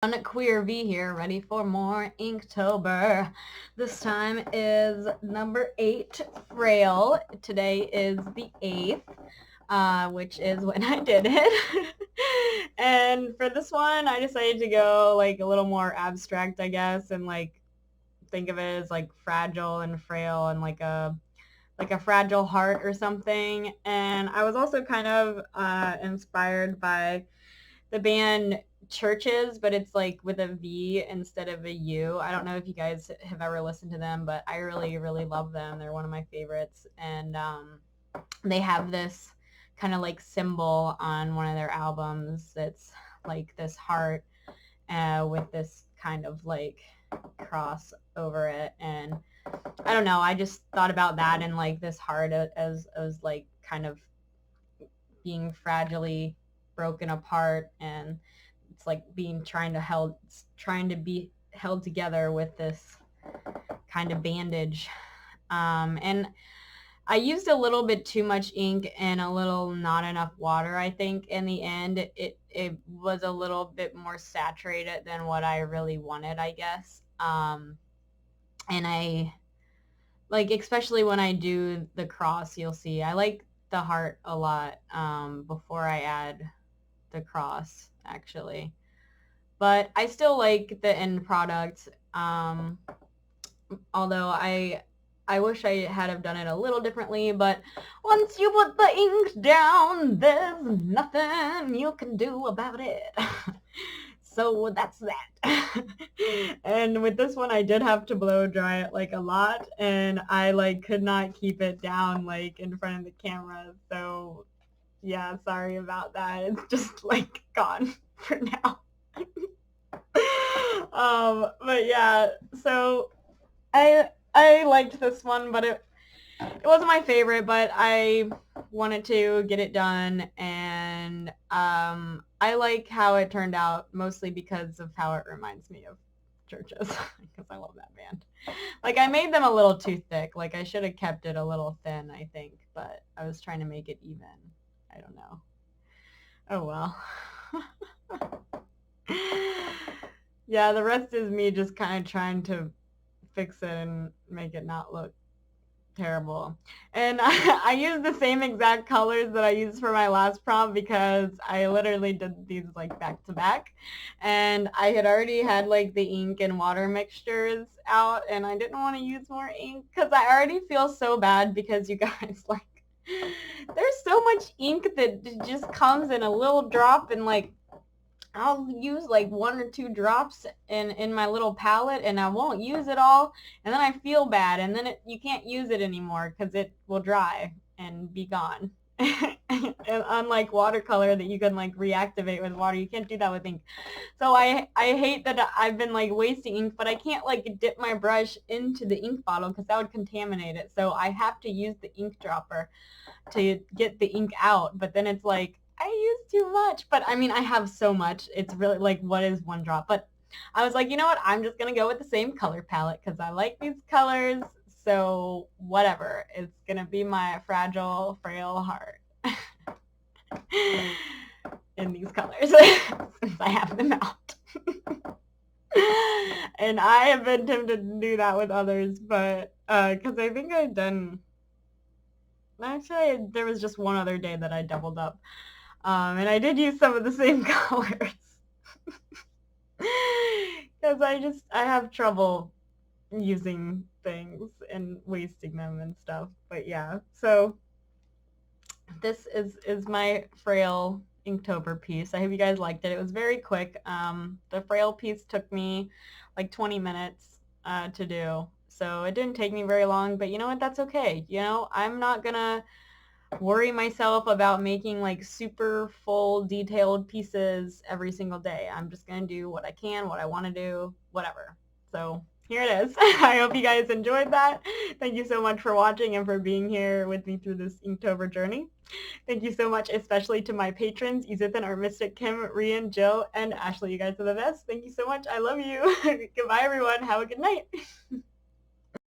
On QUEERVEE here, ready for more Inktober. This time is number 8, Frail. Today is the 8th, which is when I did it. And for this one, I decided to go like a little more abstract, I guess, and like think of it as like fragile and frail and like a fragile heart or something. And I was also kind of inspired by the band Churches, but it's like with a V instead of a U. I don't know if you guys have ever listened to them, but I really, really love them. They're one of my favorites. And they have this kind of like symbol on one of their albums that's like this heart with this kind of like cross over it. And I don't know, I just thought about that and like this heart as like kind of being fragilely broken apart, and it's like trying to be held together with this kind of bandage. And I used a little bit too much ink and a little not enough water. I think in the end it was a little bit more saturated than what I really wanted, I guess. And I like, especially when I do the cross, you'll see I like the heart a lot before I add the cross, actually. But I still like the end product, although I wish I had have done it a little differently. But once you put the ink down, there's nothing you can do about it. So that's that. And with this one, I did have to blow dry it like a lot, and I like could not keep it down like in front of the camera. So yeah, sorry about that. It's just like gone for now. But yeah, so I liked this one, but it wasn't my favorite, but I wanted to get it done, and I like how it turned out, mostly because of how it reminds me of Churches, because I love that band. Like, I made them a little too thick. Like, I should have kept it a little thin, I think, but I was trying to make it even. I don't know. Oh well. Yeah, the rest is me just kind of trying to fix it and make it not look terrible. And I used the same exact colors that I used for my last prompt, because I literally did these like back to back, and I had already had like the ink and water mixtures out, and I didn't want to use more ink because I already feel so bad, because you guys, like, there's so much ink that just comes in a little drop, and like I'll use like 1 or 2 drops in my little palette, and I won't use it all, and then I feel bad, and then you can't use it anymore because it will dry and be gone. And unlike watercolor that you can like reactivate with water, you can't do that with ink. So I hate that I've been like wasting ink, but I can't like dip my brush into the ink bottle because that would contaminate it. So I have to use the ink dropper to get the ink out, but then it's like I use too much. But I mean, I have so much. It's really like, what is 1 drop? But I was like, you know what? I'm just going to go with the same color palette because I like these colors. So whatever. It's going to be my fragile, frail heart in these colors since I have them out. And I have been tempted to do that with others, but because I think I've done... Actually, there was just one other day that I doubled up. And I did use some of the same colors. Because I have trouble using things and wasting them and stuff. But yeah, so this is my Frail Inktober piece. I hope you guys liked it. It was very quick. The Frail piece took me like 20 minutes to do. So it didn't take me very long, but you know what? That's okay. You know, I'm not gonna worry myself about making like super full detailed pieces every single day. I'm just gonna do what I can, what I want to do, whatever. So here it is. I hope you guys enjoyed that. Thank you so much for watching and for being here with me through this Inktober journey. Thank you so much, especially to my patrons, Ezsithyn, Artemystik, Kim, Rhian, Jill, and Ashley. You guys are the best. Thank you so much. I love you. Goodbye, everyone. Have a good night.